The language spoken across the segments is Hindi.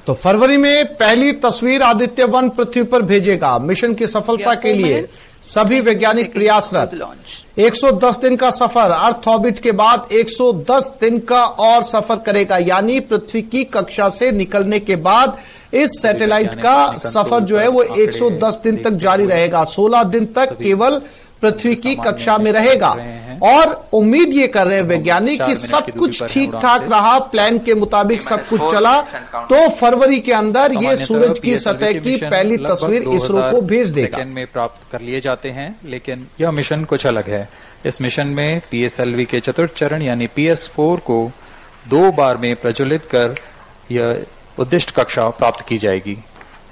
तो फरवरी में पहली तस्वीर आदित्य-1 पृथ्वी पर भेजेगा। मिशन की सफलता के लिए सभी वैज्ञानिक प्रयासरत। 110 दिन का सफर, अर्थ ऑर्बिट के बाद 110 दिन का और सफर करेगा, यानी पृथ्वी की कक्षा से निकलने के बाद इस सैटेलाइट का सफर जो है वो 110 दिन तक जारी रहेगा। 16 दिन तक केवल पृथ्वी की कक्षा में रहेगा और उम्मीद ये कर रहे हैं वैज्ञानिक कि सब कुछ ठीक ठाक रहा, प्लान के मुताबिक सब कुछ चला तो फरवरी के अंदर ये सूरज की सतह की पहली तस्वीर इसरो को भेज देगा। में प्राप्त कर लिए जाते हैं, लेकिन यह मिशन कुछ अलग है। इस मिशन में PSLV के चतुर्थ चरण यानी PS4 को 2 बार में प्रज्वलित कर यह उद्दिष्ट कक्षा प्राप्त की जाएगी।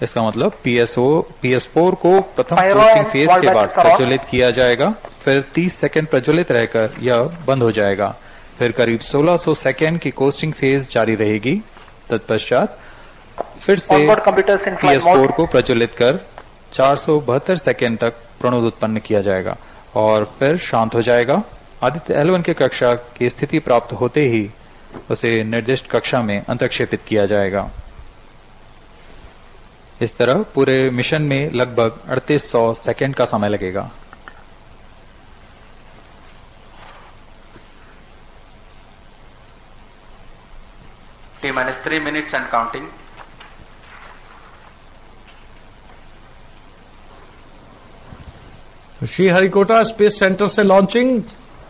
इसका मतलब PS4 को प्रथम कोस्टिंग फेज के बाद प्रज्वलित किया जाएगा, फिर 30 सेकंड प्रज्वलित रहकर यह बंद हो जाएगा, फिर करीब 1600 सेकंड की कोस्टिंग फेज जारी रहेगी। तत्पश्चात फिर से PS4 को प्रज्वलित कर 472 सेकंड तक प्रणोद उत्पन्न किया जाएगा और फिर शांत हो जाएगा। आदित्य L1 की कक्षा की स्थिति प्राप्त होते ही उसे निर्दिष्ट कक्षा में अंतर्क्षेपित किया जाएगा। इस तरह पूरे मिशन में लगभग 3800 सेकंड का समय लगेगा। T-3 minutes and counting. Sriharikota space centre से लॉन्चिंग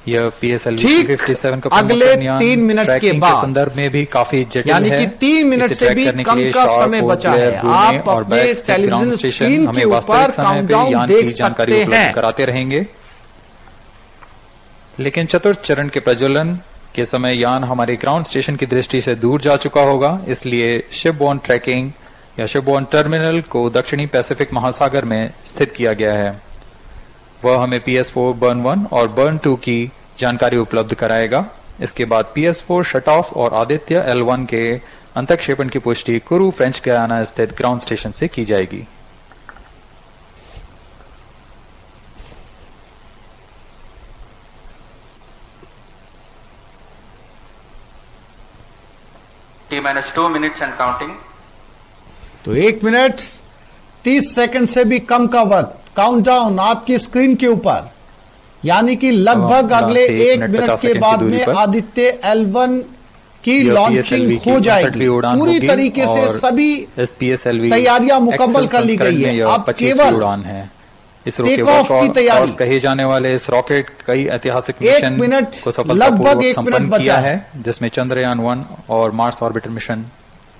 यह PSLV ठीक 57 का अगले 3 मिनट के बाद संदर्भ में भी काफी जटिल यानी कि 3 मिनट से भी कम का समय बचा है। आप अपने टेलीविजन स्क्रीन के ऊपर काउंटडाउन देख सकते हैं। कराते रहेंगे, लेकिन चतुर्थ चरण के प्रज्वलन के समय यान हमारे ग्राउंड स्टेशन की दृष्टि से दूर जा चुका होगा, इसलिए शिपबोर्न ट्रैकिंग या शिपबोर्न टर्मिनल को दक्षिणी पैसिफिक महासागर में स्थित किया गया है। वह हमें PS4 बर्न 1 और बर्न 2 की जानकारी उपलब्ध कराएगा। इसके बाद PS4 शट ऑफ और आदित्य L1 के अंतक्षेपण की पुष्टि कुरू फ्रेंच गयाना स्थित ग्राउंड स्टेशन से की जाएगी। T-2 minutes and counting. तो 1 मिनट 30 सेकंड से भी कम का वक्त काउंटडाउन आपकी स्क्रीन के ऊपर, यानी कि लगभग अगले 1 मिनट के बाद में आदित्य L1 की लॉन्चिंग हो जाएगी। पूरी तरीके से सभी तैयारियां मुकम्मल कर ली गई है। अब केवल उड़ान है। इसरो टेक ऑफ की तैयारी कहे जाने वाले इस रॉकेट कई ऐतिहासिक मिशन को लगभग 1 मिनट बचा है, जिसमें चंद्रयान 1 और मार्स ऑर्बिटर मिशन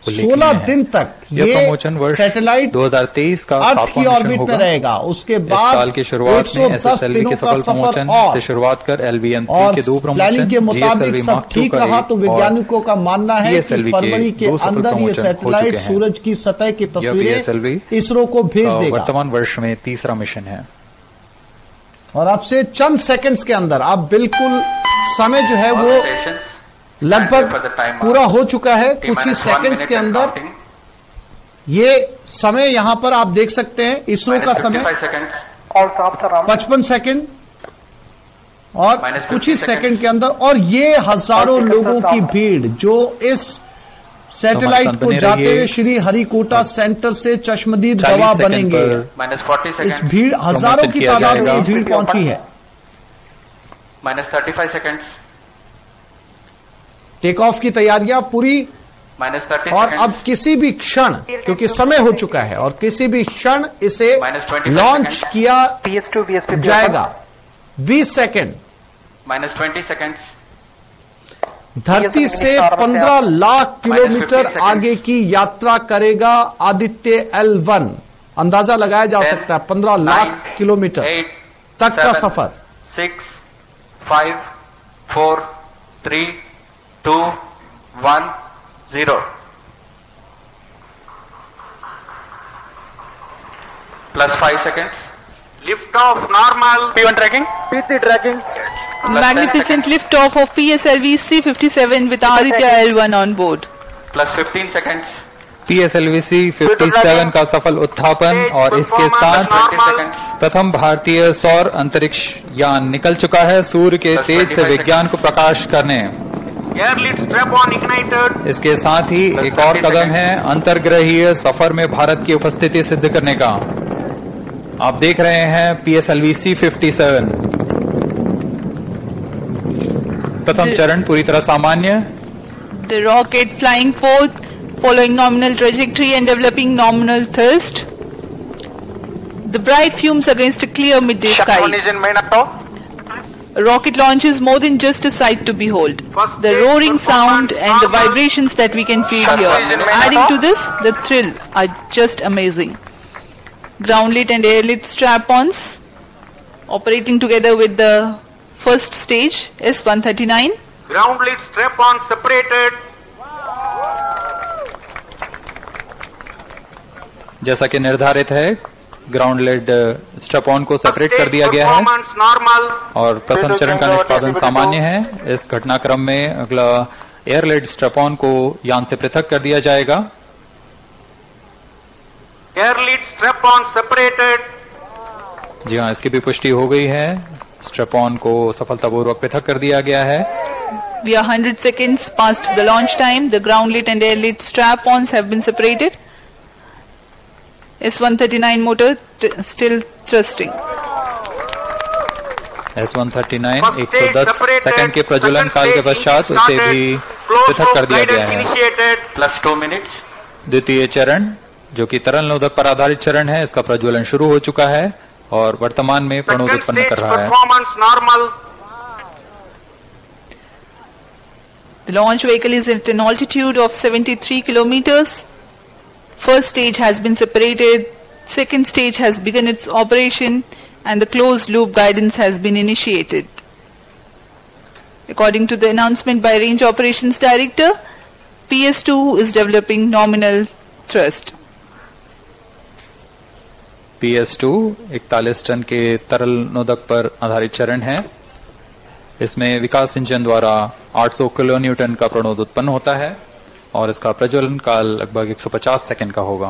16 दिन तक ये सैटेलाइट 2023 का अर्थ की ऑर्बिट में रहेगा। उसके बाद साल की शुरुआत में SSLV के सफल प्रमोशन से शुरुआत कर LVN3 के 2 प्रमोशन, प्लानिंग के मुताबिक सब ठीक रहा तो वैज्ञानिकों का मानना है कि फरवरी के अंदर ये सैटेलाइट सूरज की सतह की तस्वीरें इसरो को भेज देगा। वर्तमान वर्ष में तीसरा मिशन है और अब से चंद सेकंड्स के अंदर अब बिल्कुल समय जो है वो लगभग पूरा हो चुका है। कुछ ही सेकंड्स के अंदर ये समय यहां पर आप देख सकते हैं। इसरो का समय 55 सेकंड और कुछ ही सेकंड के अंदर, और ये हजारों लोगों की भीड़ जो इस सैटेलाइट को जाते हुए श्री हरिकोटा सेंटर से चश्मदीद गवाह बनेंगे। इस भीड़ हजारों की तादाद में भीड़ पहुंची है। -35 सेकंड्स। टेक ऑफ की तैयारियां पूरी और अब किसी भी क्षण, क्योंकि समय हो चुका है, और किसी भी क्षण इसे लॉन्च किया जाएगा। 20 सेकंड। -20 सेकंड्स। धरती से 15 लाख किलोमीटर आगे की यात्रा करेगा आदित्य L1। अंदाजा लगाया जा सकता है 15 लाख किलोमीटर तक का सफर। 6, 5, 4, 3, 2, 1, 0. +5 seconds. Lift off normal. P1 tracking. P3 tracking. Magnificent lift off of PSLV C57 with Aditya L1 on board. +15 seconds. PSLV C57 का सफल उत्थापन और इसके साथ प्रथम भारतीय सौर अंतरिक्ष यान निकल चुका है सूर्य के तेज से विज्ञान को प्रकाश करने। Air lead strap-on ignited. इसके साथ ही एक और कदम है अंतर्ग्रहीय सफर में भारत की उपस्थिति सिद्ध करने का। आप देख रहे हैं PSLV C57। प्रथम चरण पूरी तरह सामान्य। The rocket flying forth, following nominal trajectory and developing nominal thrust. The bright fumes against a clear midday Shuttle sky. is in main up. A rocket launch is more than just a sight to behold. The roaring sound and the vibrations that we can feel here, adding to this, the thrill, are just amazing. Ground-lit and air-lit strap-ons operating together with the first stage, S-139. Ground-lit strap-on separated. जैसा कि निर्धारित है, ग्राउंड लेड स्ट्रैप ऑन को सेपरेट कर दिया गया है और प्रथम चरण का निष्पादन सामान्य है। इस घटनाक्रम में अगला एयर लेड स्ट्रैप ऑन को यान से पृथक कर दिया जाएगा। Air lead strap on separated. जी हाँ, इसकी भी पुष्टि हो गई है। स्ट्रैप ऑन को सफलतापूर्वक पृथक कर दिया गया है। We are 100 seconds past the launch time. The ground lit and air lit strap ons have been separated. S-139 motor still thrusting. S-139 110 second के प्रज्वलन काल के पश्चात उसे भी पृथक कर दिया गया है। +2 मिनट्स। द्वितीय चरण जो कि तरल नोदक पर आधारित चरण है, इसका प्रज्वलन शुरू हो चुका है और वर्तमान में प्रणोद उत्पन्न कर रहा है। The launch vehicle is at an altitude of 73 kilometers. First stage has been separated, second stage has begun its operation, and the closed loop guidance has been initiated. According to the announcement by Range Operations Director, PS2 is developing nominal thrust. PS2 41 ton के तरल नोदक पर आधारित चरण है। इसमें विकास इंजन द्वारा 800 किलो न्यूटन का प्रणोद उत्पन्न होता है और इसका प्रज्वलन काल लगभग 150 सेकंड का होगा।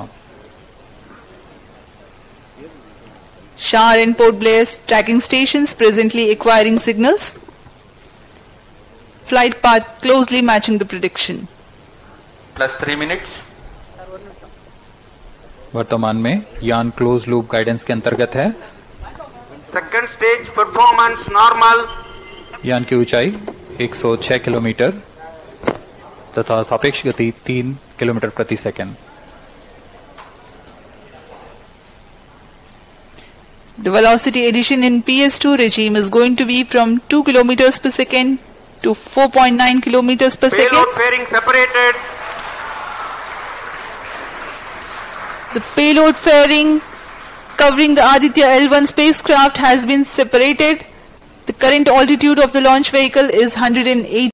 Shar and Port Blair tracking stations presently acquiring signals. Flight path closely matching the prediction. +3 minutes. वर्तमान में यान क्लोज लूप गाइडेंस के अंतर्गत है। Second stage performance normal. यान की ऊंचाई 106 किलोमीटर तथा सापेक्ष गति 3 किलोमीटर प्रति second. The velocity addition in PS2 regime is going to be from 2 kilometers per second to 4.9 kilometers per second. Payload fairing separated. The payload fairing covering the Aditya L1 spacecraft has been separated. The current altitude of the launch vehicle is 108